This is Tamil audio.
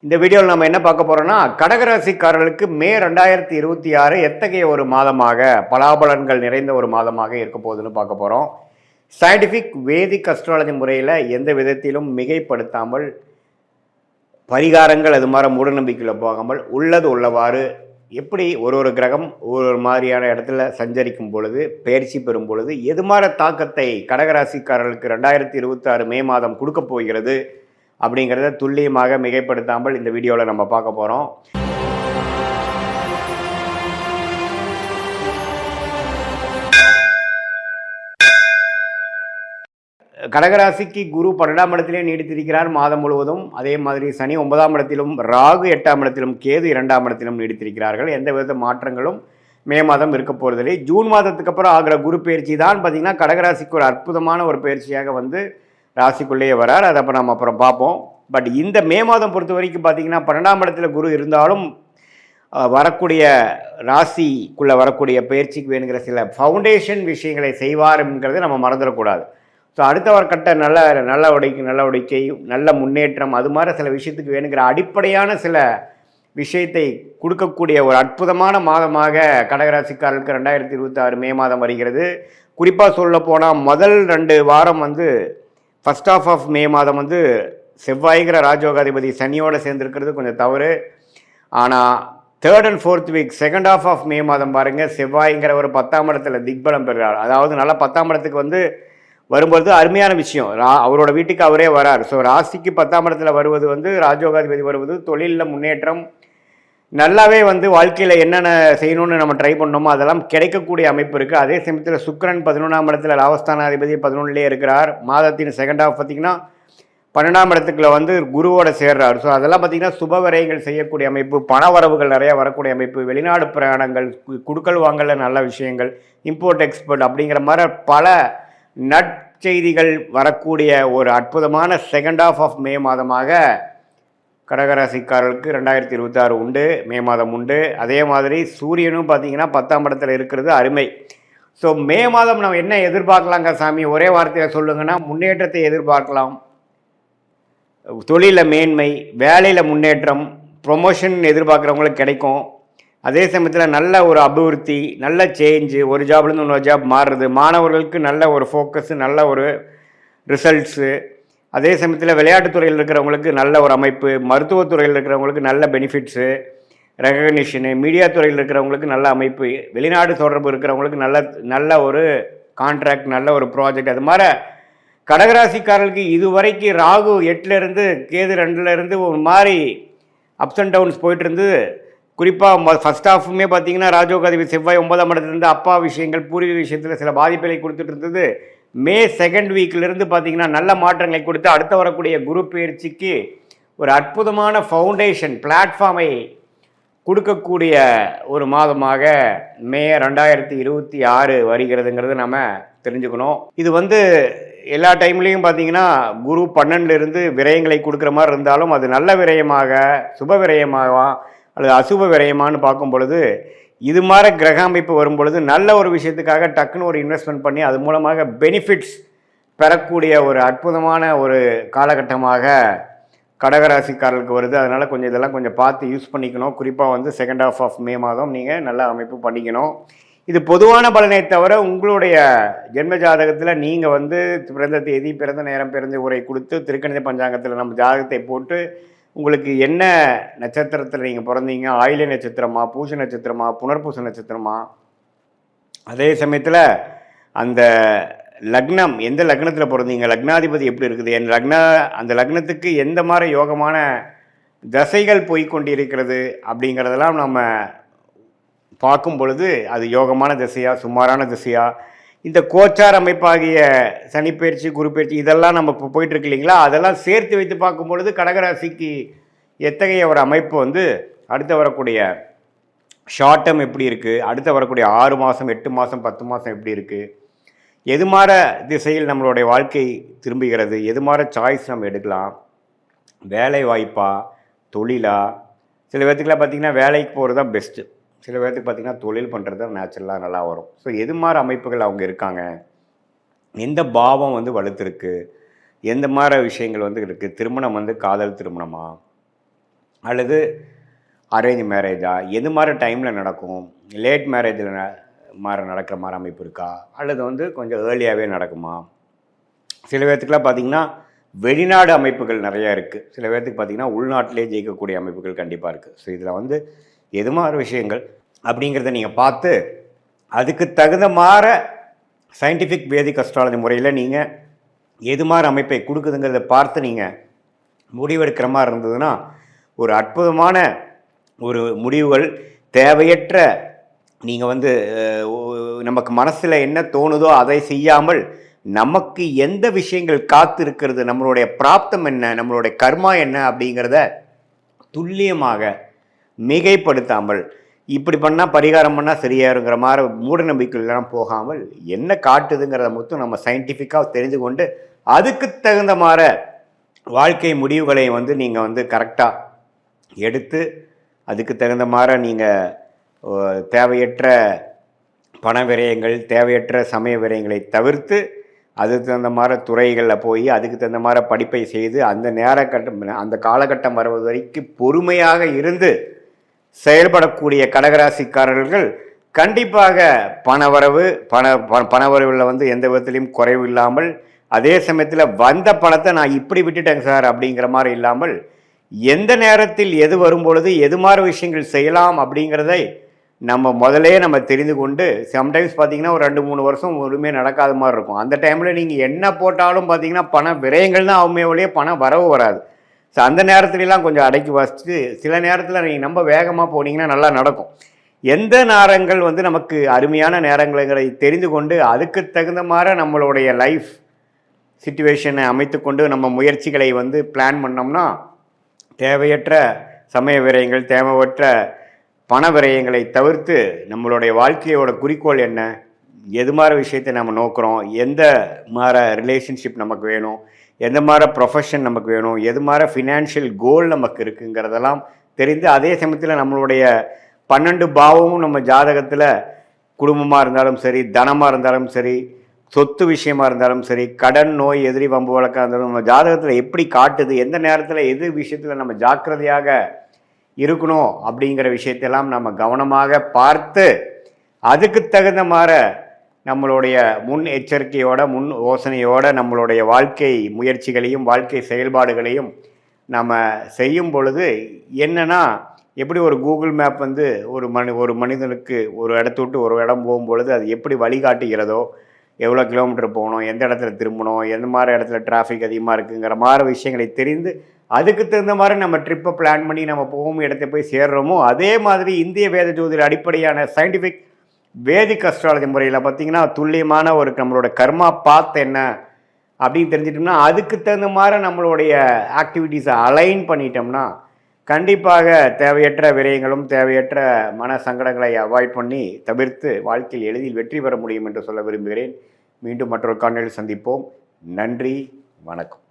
இந்த வீடியோவில் நம்ம என்ன பார்க்க போறோம்னா கடகராசிக்காரர்களுக்கு மே 2026 எத்தகைய ஒரு மாதமாக பலாபலன்கள் நிறைந்த ஒரு மாதமாக இருக்க போகுதுன்னு பார்க்க போகிறோம். சயின்டிஃபிக் வேதிக் அஸ்ட்ராலஜி முறையில் எந்த விதத்திலும் மிகைப்படுத்தாமல் பரிகாரங்கள் அது மாதிரி மூடநம்பிக்கையில் போகாமல் உள்ளது உள்ளவாறு எப்படி ஒரு கிரகம் ஒரு மாதிரியான இடத்துல சஞ்சரிக்கும் பொழுது பயிற்சி பெறும் பொழுது எது மாதிரி தாக்கத்தை கடகராசிக்காரர்களுக்கு 2026 மே மாதம் கொடுக்க போகிறது அப்படிங்கிறத துல்லியமாக மிகைப்படுத்தாமல் இந்த வீடியோவில் நம்ம பார்க்க போகிறோம். கடகராசிக்கு குரு 12ஆம் இடத்திலே நீடித்திருக்கிறார் மாதம் முழுவதும். அதே மாதிரி சனி 9ஆம் இடத்திலும், ராகு 8ஆம் இடத்திலும், கேது 2ஆம் இடத்திலும் நீடித்திருக்கிறார்கள். எந்த வித மாற்றங்களும் மே மாதம் இருக்க போகிறதில்லை. ஜூன் மாதத்துக்கு அப்புறம் ஆகிற குரு பயிற்சி தான் பார்த்திங்கன்னா கடகராசிக்கு ஒரு அற்புதமான ஒரு பயிற்சியாக வந்து ராசிக்குள்ளேயே வரார். அதை அப்போ நம்ம அப்புறம் பார்ப்போம். பட் இந்த மே மாதம் பொறுத்த வரைக்கும் பார்த்திங்கன்னா 12ஆம் இடத்துல குரு இருந்தாலும் வரக்கூடிய ராசிக்குள்ளே வரக்கூடிய பயிற்சிக்கு வேணுங்கிற சில ஃபவுண்டேஷன் விஷயங்களை செய்வாருங்கிறத நம்ம மறந்துடக்கூடாது. ஸோ அடுத்த கட்ட நல்ல உடைக்கை நல்ல முன்னேற்றம் அது மாதிரி சில விஷயத்துக்கு வேணுங்கிற அடிப்படையான சில விஷயத்தை கொடுக்கக்கூடிய ஒரு அற்புதமான மாதமாக கடகராசிக்காரர்களுக்கு 2026 மே மாதம் வருகிறது. குறிப்பாக சொல்ல போனால் முதல் 2 வாரம் வந்து ஃபர்ஸ்ட் ஆஃப் ஆஃப் மே மாதம் வந்து செவ்வாய்ங்கிற ராஜயோகாதிபதி சனியோடு சேர்ந்துருக்கிறது கொஞ்சம் தவறு. ஆனால் 3rd and 4th week second of of May மாதம் பாருங்கள், செவ்வாய்ங்கிற ஒரு 10ஆம் இடத்துல திக்பலம் பெறுகிறார். அதாவது நல்லா 10ஆம் இடத்துக்கு வந்து வரும்போது அருமையான விஷயம். அவரோட வீட்டுக்கு அவரே வரார். ஸோ ராசிக்கு 10ஆம் இடத்துல வருவது வந்து ராஜயோகாதிபதி வருவது தொழிலில் முன்னேற்றம் நல்லாவே வந்து வாழ்க்கையில் என்னென்ன செய்யணும்னு நம்ம ட்ரை பண்ணோமோ அதெல்லாம் கிடைக்கக்கூடிய அமைப்பு இருக்குது. அதே சமயத்தில் சுக்கிரன் 11ஆம் இடத்துல லாபஸ்தானாதிபதி 11லே இருக்கிறார். மாதத்தின் செகண்ட் ஆஃப் பார்த்திங்கன்னா 12ஆம் இடத்துக்குள்ள வந்து குருவோட சேர்றார். ஸோ அதெல்லாம் பார்த்திங்கன்னா சுப விரயங்கள் செய்யக்கூடிய அமைப்பு, பண வரவுகள் நிறையா வரக்கூடிய அமைப்பு, வெளிநாடு பிரயாணங்கள், குடுக்கல் வாங்கல நல்ல விஷயங்கள், இம்போர்ட் எக்ஸ்போர்ட் அப்படிங்கிற மாதிரி பல நற்செய்திகள் வரக்கூடிய ஒரு அற்புதமான செகண்ட் ஆஃப் ஆஃப் மே மாதமாக கடகராசிக்காரர்களுக்கு 2026 உண்டு, மே மாதம் உண்டு. அதே மாதிரி சூரியனும் பார்த்திங்கன்னா 10ஆம் இடத்துல இருக்கிறது அருமை. ஸோ மே மாதம் நம்ம என்ன எதிர்பார்க்கலாங்க சாமி, ஒரே வார்த்தையில் சொல்லுங்கன்னா முன்னேற்றத்தை எதிர்பார்க்கலாம். தொழிலில் மேன்மை, வேலையில் முன்னேற்றம், ப்ரொமோஷன் எதிர்பார்க்குறவங்களுக்கு கிடைக்கும். அதே சமயத்தில் நல்ல ஒரு அபிவிருத்தி, நல்ல சேஞ்சு, ஒரு ஜாப்லேருந்து இன்னொரு ஜாப் மாறுறது, மாணவர்களுக்கு நல்ல ஒரு ஃபோக்கஸு, நல்ல ஒரு ரிசல்ட்ஸு. அதே சமயத்தில் விளையாட்டுத்துறையில் இருக்கிறவங்களுக்கு நல்ல ஒரு அமைப்பு, மருத்துவத்துறையில் இருக்கிறவங்களுக்கு நல்ல பெனிஃபிட்ஸு, ரெகக்னிஷனு, மீடியா துறையில் இருக்கிறவங்களுக்கு நல்ல அமைப்பு, வெளிநாடு தொடர்பு இருக்கிறவங்களுக்கு நல்ல ஒரு கான்ட்ராக்ட், நல்ல ஒரு ப்ராஜெக்ட். அது மாதிரி கடகராசிக்காரர்களுக்கு இதுவரைக்கும் ராகு 8லேருந்து கேது 2லேருந்து ஒரு மாதிரி அப்ஸ் அண்ட் டவுன்ஸ் போயிட்டு இருந்து. குறிப்பாக ஃபஸ்ட் ஹாஃபுமே பார்த்திங்கன்னா ராஜயோகாதிபதி செவ்வாய் 9ஆம் இடத்துலேருந்து அப்பா விஷயங்கள், பூர்வீக விஷயத்தில் சில பாதிப்புகளை கொடுத்துட்டு இருந்தது. மே செகண்ட் வீக்கிலிருந்து பார்த்திங்கன்னா நல்ல மாற்றங்களை கொடுத்து அடுத்த வரக்கூடிய குரு பயிற்சிக்கு ஒரு அற்புதமான ஃபவுண்டேஷன் பிளாட்ஃபார்மை கொடுக்கக்கூடிய ஒரு மாதமாக மே 2026 வருகிறதுங்கிறது நம்ம தெரிஞ்சுக்கணும். இது வந்து எல்லா டைம்லேயும் பார்த்திங்கன்னா குரு 12லேருந்து விரயங்களை கொடுக்குற மாதிரி இருந்தாலும் அது நல்ல விரயமாக, சுப விரயமாக அல்லது அசுப விரயமானு பார்க்கும் பொழுது இது மாதிரி கிரக அமைப்பு வரும் பொழுது நல்ல ஒரு விஷயத்துக்காக டக்குன்னு ஒரு இன்வெஸ்ட்மெண்ட் பண்ணி அது மூலமாக பெனிஃபிட்ஸ் பெறக்கூடிய ஒரு அற்புதமான ஒரு காலகட்டமாக கடகராசிக்காரர்களுக்கு வருது. அதனால் கொஞ்சம் இதெல்லாம் கொஞ்சம் பார்த்து யூஸ் பண்ணிக்கணும். குறிப்பாக வந்து செகண்ட் ஆஃப் ஆஃப் மே மாதம் நீங்கள் நல்ல அமைப்பு பண்ணிக்கணும். இது பொதுவான பலனை தவிர உங்களுடைய ஜென்ம ஜாதகத்தில் நீங்கள் வந்து பிறந்த தேதி, பிறந்த நேரம், பிறந்த உரை கொடுத்து திருக்கணித பஞ்சாங்கத்தில் நம்ம ஜாதகத்தை போட்டு உங்களுக்கு என்ன நட்சத்திரத்தில் நீங்கள் பிறந்தீங்க, ஆயில்ய நட்சத்திரமா, பூச நட்சத்திரமா, புனர்பூச நட்சத்திரமா, அதே சமயத்தில் அந்த லக்னம் எந்த லக்னத்தில் பிறந்தீங்க, லக்னாதிபதி எப்படி இருக்குது, அந்த லக்னத்துக்கு எந்த மாதிரி யோகமான தசைகள் போய்கொண்டிருக்கிறது அப்படிங்கிறதெல்லாம் நம்ம பார்க்கும் பொழுது அது யோகமான திசையா சுமாரான திசையா, இந்த கோச்சார் அமைப்பாகிய சனிப்பயிற்சி, குரு பயிற்சி இதெல்லாம் நம்ம இப்போ போயிட்டுருக்கு இல்லைங்களா, அதெல்லாம் சேர்த்து வைத்து பார்க்கும் பொழுது கடகராசிக்கு எத்தகைய ஒரு அமைப்பு வந்து அடுத்து வரக்கூடிய ஷார்ட் டேர்ம் எப்படி இருக்குது, அடுத்து வரக்கூடிய 6 மாதம், 8 மாதம், 10 மாதம் எப்படி இருக்குது, எது மாதிரி திசையில் நம்மளுடைய வாழ்க்கை திரும்புகிறது, எது மாதிரி சாய்ஸ் நம்ம எடுக்கலாம், வேலை வாய்ப்பா, தொழிலா. சில பேர்த்துக்கெலாம் பார்த்திங்கன்னா வேலைக்கு போகிறது தான் பெஸ்ட்டு, சில பேர்த்துக்கு பார்த்திங்கன்னா தொழில் பண்ணுறது தான் நேச்சுரலாக நல்லா வரும். ஸோ எது மாதிரி அமைப்புகள் அவங்க இருக்காங்க, எந்த பாவம் வந்து வலுத்திருக்கு, எந்த மாதிரி விஷயங்கள் வந்து இருக்குது, திருமணம் வந்து காதல் திருமணமா, அல்லது அரேஞ்ச் மேரேஜா, எது மாதிரி டைமில் நடக்கும், லேட் மேரேஜில் மாதிரி நடக்கிற மாதிரி அமைப்பு இருக்கா, அல்லது வந்து கொஞ்சம் ஏர்லியாகவே நடக்குமா? சில பேர்த்துக்குலாம் பார்த்திங்கன்னா வெளிநாடு அமைப்புகள் நிறையா இருக்குது. சில பேர்த்துக்கு பார்த்திங்கன்னா உள்நாட்டிலே ஜெயிக்கக்கூடிய அமைப்புகள் கண்டிப்பாக இருக்குது. ஸோ இதில் வந்து எது மாதிரி விஷயங்கள் அப்படிங்கிறத நீங்கள் பார்த்து அதுக்கு தகுந்த மாதிரி சயின்டிஃபிக் வேதிக் அஸ்ட்ராலஜி முறையில் நீங்கள் எது மாதிரி அமைப்பை கொடுக்குதுங்கிறத பார்த்து நீங்கள் முடிவெடுக்கிற மாதிரி இருந்ததுன்னா ஒரு அற்புதமான ஒரு முடிவுகள், தேவையற்ற நீங்கள் வந்து நமக்கு மனசில் என்ன தோணுதோ அதை செய்யாமல் நமக்கு எந்த விஷயங்கள் காத்து இருக்கிறது, நம்மளுடைய பிராப்தம் என்ன, நம்மளுடைய கர்மா என்ன அப்படிங்கிறத துல்லியமாக மிகைப்படுத்தாமல் இப்படி பண்ணால் பரிகாரம் பண்ணால் சரியாருங்கிற மாதிரி மூட நம்பிக்கைலாம் போகாமல் என்ன காட்டுதுங்கிறத மட்டும் நம்ம சயின்டிஃபிக்காக தெரிந்து கொண்டு அதுக்கு தகுந்த மாதிரி வாழ்க்கை முடிவுகளை வந்து நீங்கள் வந்து கரெக்டாக எடுத்து அதுக்கு தகுந்த மாதிரி நீங்கள் தேவையற்ற பண விரயங்கள், தேவையற்ற சமய விரயங்களை தவிர்த்து அதுக்கு தகுந்த மாதிரி துறைகளில் போய் அதுக்கு தகுந்த மாதிரி படிப்பை செய்து அந்த காலகட்டம் வருவது வரைக்கும் பொறுமையாக இருந்து செயல்படக்கூடிய கடகராசிக்காரர்கள் கண்டிப்பாக பணவரவில் வந்து எந்த விதத்திலையும் குறைவு இல்லாமல், அதே சமயத்தில் வந்த பணத்தை நான் இப்படி விட்டுட்டேங்க சார் அப்படிங்கிற மாதிரி இல்லாமல் எந்த நேரத்தில் எது வரும்பொழுது எது மாதிரி விஷயங்கள் செய்யலாம் அப்படிங்கிறதை நம்ம தெரிந்து கொண்டு, சம்டைம்ஸ் பார்த்தீங்கன்னா ஒரு 2-3 வருஷம் ஒருமே நடக்காத மாதிரி இருக்கும். அந்த டைமில் நீங்கள் என்ன போட்டாலும் பார்த்தீங்கன்னா பண விரயங்கள் தான் ஆகுமே ஒழிய பணம் வரவு வராது. ஸோ அந்த நேரத்துலலாம் கொஞ்சம் அடக்கி வாசித்து சில நேரத்தில் நீங்கள் ரொம்ப வேகமாக போனீங்கன்னா நல்லா நடக்கும். எந்த நேரங்கள் வந்து நமக்கு அருமையான நேரங்களை தெரிந்து கொண்டு அதுக்கு தகுந்த மாதிரி நம்மளுடைய லைஃப் சிச்சுவேஷனை அமைத்து கொண்டு நம்ம முயற்சிகளை வந்து பிளான் பண்ணோம்னா தேவையற்ற சமய விரயங்கள், தேவையற்ற பண விரயங்களை தவிர்த்து நம்மளுடைய வாழ்க்கையோட குறிக்கோள் என்ன, எது மாதிரி விஷயத்தை நம்ம நோக்கிறோம், எந்த மாதிரி ரிலேஷன்ஷிப் நமக்கு வேணும், எந்த மாதிரி ப்ரொஃபஷன் நமக்கு வேணும், எது மாதிரி ஃபினான்ஷியல் கோல் நமக்கு இருக்குங்கிறதெல்லாம் தெரிந்து, அதே சமயத்தில் நம்மளுடைய 12 பாவமும் நம்ம ஜாதகத்தில் குடும்பமாக இருந்தாலும் சரி, தனமாக இருந்தாலும் சரி, சொத்து விஷயமா இருந்தாலும் சரி, கடன், நோய், எதிரி, வம்பு வழக்காக இருந்தாலும் நம்ம ஜாதகத்தில் எப்படி காட்டுது, எந்த நேரத்தில் எது விஷயத்தில் நம்ம ஜாக்கிரதையாக இருக்கணும் அப்படிங்கிற விஷயத்தெல்லாம் நம்ம கவனமாக பார்த்து அதுக்கு தகுந்த மாதிரி நம்மளுடைய முன் எச்சரிக்கையோட, முன் யோசனையோட நம்மளுடைய வாழ்க்கை முயற்சிகளையும் வாழ்க்கை செயல்பாடுகளையும் நம்ம செய்யும் பொழுது என்னென்னா, எப்படி ஒரு கூகுள் மேப் வந்து ஒரு மனிதனுக்கு ஒரு இடத்த விட்டு ஒரு இடம் போகும்பொழுது அது எப்படி வழிகாட்டுகிறதோ, எவ்வளோ கிலோமீட்டர் போகணும், எந்த இடத்துல திரும்பணும், எந்த மாதிரி இடத்துல டிராஃபிக் அதிகமாக இருக்குங்கிற மாதிரி விஷயங்களை தெரிந்து அதுக்கு தகுந்த மாதிரி நம்ம ட்ரிப்பை பிளான் பண்ணி நம்ம போகும் இடத்த போய் சேர்றோமோ, அதே மாதிரி இந்திய வேத ஜோதிட அடிப்படையான சயின்டிஃபிக் வேதிக் அஸ்ட்ராலஜி முறையில் பார்த்திங்கன்னா துல்லியமான ஒரு நம்மளோட கர்மா பாத் என்ன அப்படின்னு தெரிஞ்சிட்டோம்னா அதுக்கு தகுந்த மாதிரி நம்மளுடைய ஆக்டிவிட்டீஸை அலைன் பண்ணிட்டோம்னா கண்டிப்பாக தேவையற்ற விரயங்களும் தேவையற்ற மன சங்கடங்களை அவாய்ட் பண்ணி தவிர்த்து வாழ்க்கையில் எளிதில் வெற்றி பெற முடியும் என்று சொல்ல விரும்புகிறேன். மீண்டும் மற்றொரு காணொளியில் சந்திப்போம். நன்றி, வணக்கம்.